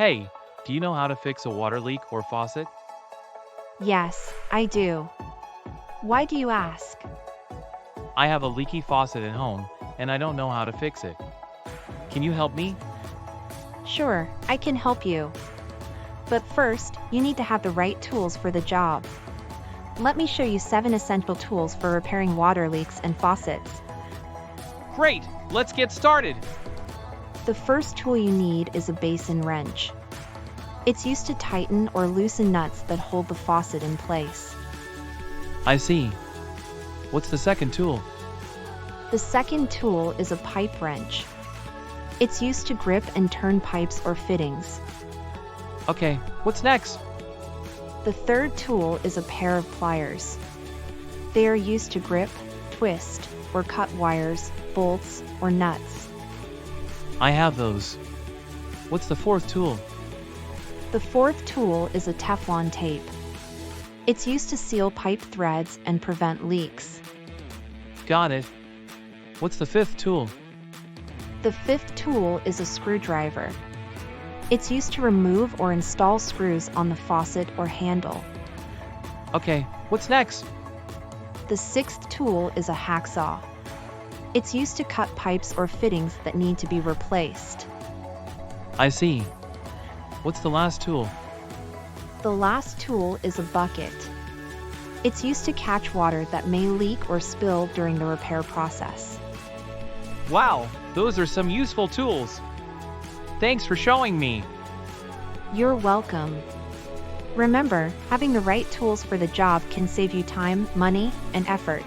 Hey, do you know how to fix a water leak or faucet? Yes, I do. Why do you ask? I have a leaky faucet at home, and I don't know how to fix it. Can you help me? Sure, I can help you. But first, you need to have the right tools for the job. Let me show you 7 essential tools for repairing water leaks and faucets. Great, let's get started. The first tool you need is a basin wrench. It's used to tighten or loosen nuts that hold the faucet in place. I see. What's the second tool? The second tool is a pipe wrench. It's used to grip and turn pipes or fittings. Okay, what's next? The third tool is a pair of pliers. They are used to grip, twist, or cut wires, bolts, or nuts. I have those. What's the fourth tool? The fourth tool is a Teflon tape. It's used to seal pipe threads and prevent leaks. Got it. What's the fifth tool? The fifth tool is a screwdriver. It's used to remove or install screws on the faucet or handle. Okay, what's next? The sixth tool is a hacksaw. It's used to cut pipes or fittings that need to be replaced. I see. What's the last tool? The last tool is a bucket. It's used to catch water that may leak or spill during the repair process. Wow, those are some useful tools. Thanks for showing me. You're welcome. Remember, having the right tools for the job can save you time, money, and effort.